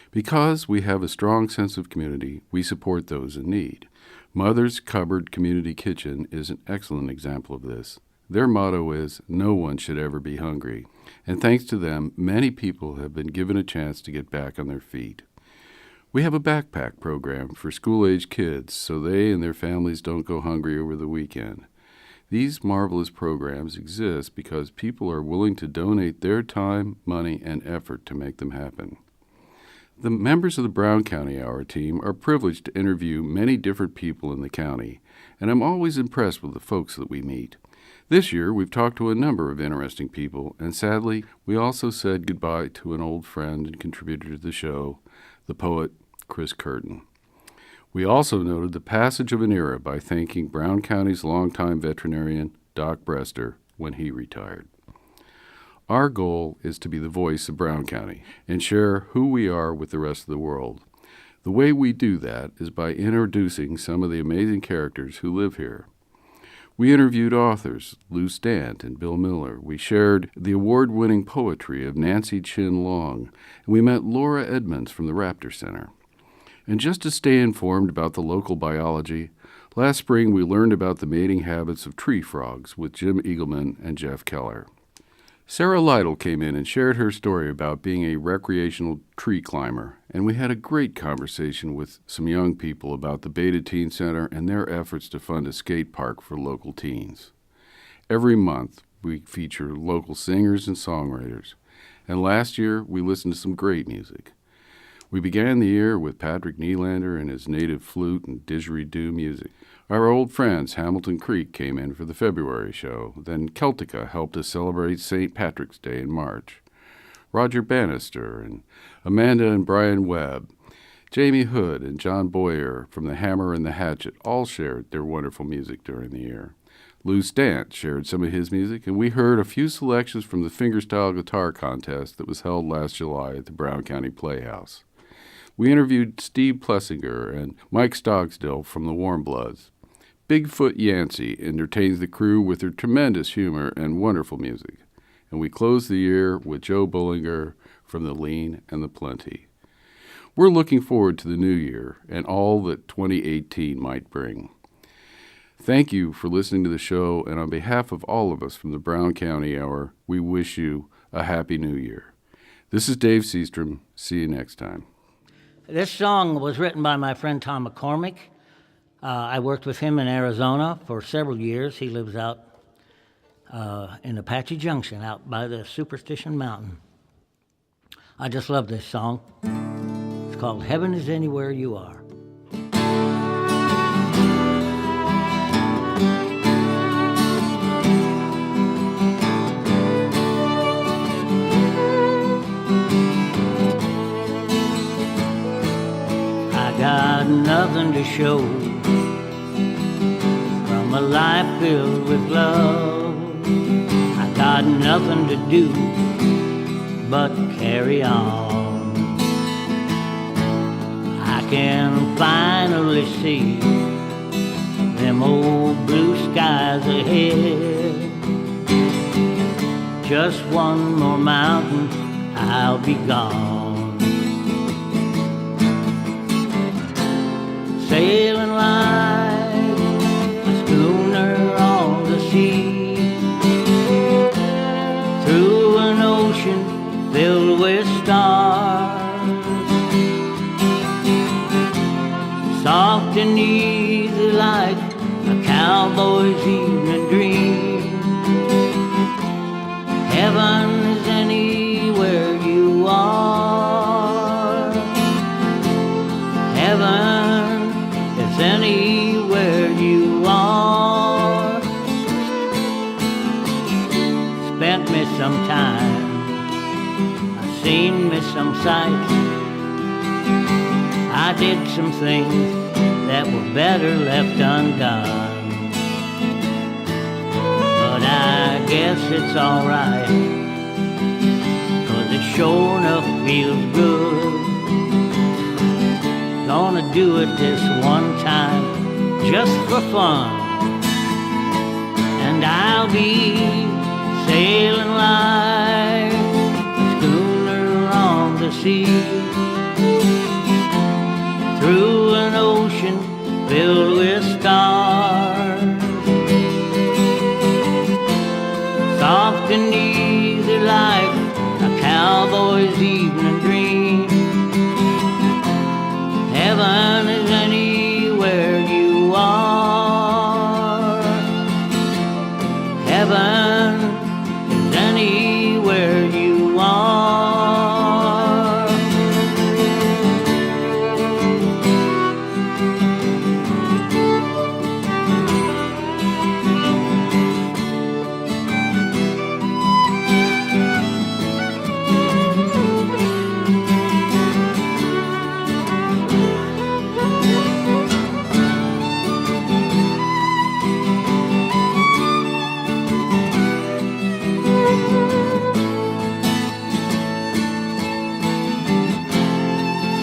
Because we have a strong sense of community, we support those in need. Mother's Cupboard Community Kitchen is an excellent example of this. Their motto is, "No one should ever be hungry," and thanks to them, many people have been given a chance to get back on their feet. We have a backpack program for school-age kids so they and their families don't go hungry over the weekend. These marvelous programs exist because people are willing to donate their time, money, and effort to make them happen. The members of the Brown County Hour team are privileged to interview many different people in the county, and I'm always impressed with the folks that we meet. This year, we've talked to a number of interesting people, and sadly, we also said goodbye to an old friend and contributor to the show, the poet Chris Curtin. We also noted the passage of an era by thanking Brown County's longtime veterinarian, Doc Brester, when he retired. Our goal is to be the voice of Brown County and share who we are with the rest of the world. The way we do that is by introducing some of the amazing characters who live here. We interviewed authors Lou Stant and Bill Miller. We shared the award-winning poetry of Nancy Chin Long, and we met Laura Edmonds from the Raptor Center. And just to stay informed about the local biology, last spring we learned about the mating habits of tree frogs with Jim Eagleman and Jeff Keller. Sarah Lytle came in and shared her story about being a recreational tree climber, and we had a great conversation with some young people about the Beta Teen Center and their efforts to fund a skate park for local teens. Every month, we feature local singers and songwriters, and last year we listened to some great music. We began the year with Patrick Nylander and his native flute and didgeridoo music. Our old friends Hamilton Creek came in for the February show. Then Celtica helped us celebrate St. Patrick's Day in March. Roger Bannister and Amanda and Brian Webb, Jamie Hood and John Boyer from the Hammer and the Hatchet all shared their wonderful music during the year. Lou Stant shared some of his music, and we heard a few selections from the fingerstyle guitar contest that was held last July at the Brown County Playhouse. We interviewed Steve Plessinger and Mike Stogsdill from the Warm Bloods. Bigfoot Yancey entertains the crew with her tremendous humor and wonderful music. And we close the year with Joe Bullinger from the Lean and the Plenty. We're looking forward to the new year and all that 2018 might bring. Thank you for listening to the show, and on behalf of all of us from the Brown County Hour, we wish you a happy new year. This is Dave Seastrom. See you next time. This song was written by my friend Tom McCormick. I worked with him in Arizona for several years. He lives out in Apache Junction, out by the Superstition Mountain. I just love this song. It's called Heaven is Anywhere You Are. Got nothing to show from a life filled with love. I got nothing to do but carry on. I can finally see them old blue skies ahead. Just one more mountain, I'll be gone. Sailing like a schooner on the sea, through an ocean filled with stars. soft and easy like a cowboy's evening dream. Heaven is anywhere you are. Heaven is anywhere you are. Spent me some time, I've seen me some sights. I did some things that were better left undone. But I guess it's alright, 'cause it sure enough feels good. Gonna do it this one time, just for fun. And I'll be sailing like a schooner on the sea, through an ocean filled with stars. Soft and easy like a cowboy's evening dream. Heaven is anywhere you are. Heaven is anywhere you are.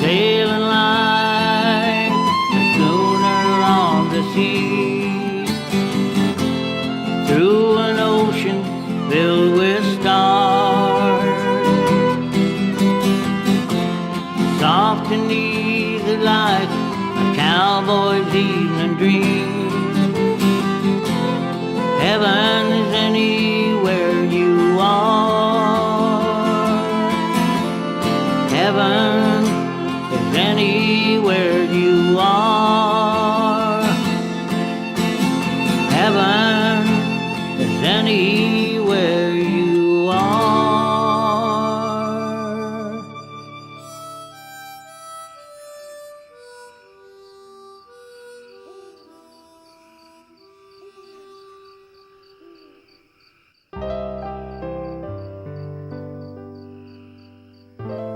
Sailing like a schooner on the sea, through an ocean filled with stars. Soft and easy like a cowboy's evening dream. Heaven is anywhere you are. Heaven is anywhere you are. Heaven is anywhere you are.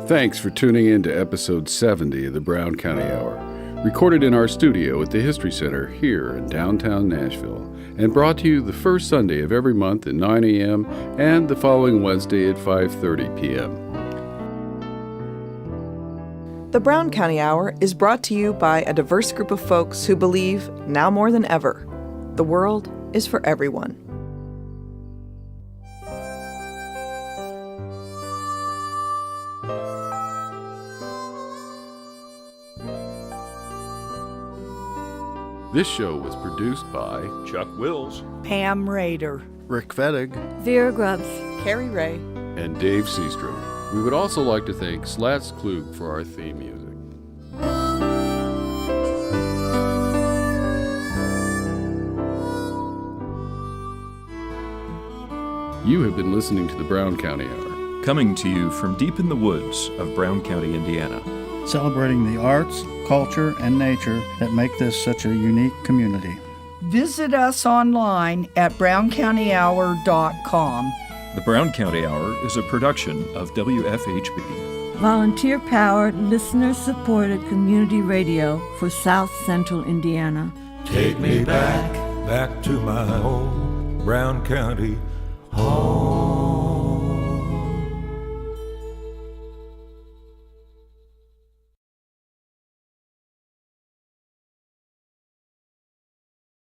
Thanks for tuning in to episode 70 of the Brown County Hour, recorded in our studio at the History Center here in downtown Nashville, and brought to you the first Sunday of every month at 9 a.m. and the following Wednesday at 5:30 p.m. The Brown County Hour is brought to you by a diverse group of folks who believe, now more than ever, the world is for everyone. This show was produced by Chuck Wills, Pam Rader, Rick Fettig, Vera Grubbs, Carrie Ray, and Dave Seastrom. We would also like to thank Slats Klug for our theme music. You have been listening to the Brown County Hour, coming to you from deep in the woods of Brown County, Indiana. celebrating the arts, culture, and nature that make this such a unique community. Visit us online at browncountyhour.com. The Brown County Hour is a production of WFHB. Volunteer-powered, listener-supported community radio for South Central Indiana. Take me back to my old Brown County home.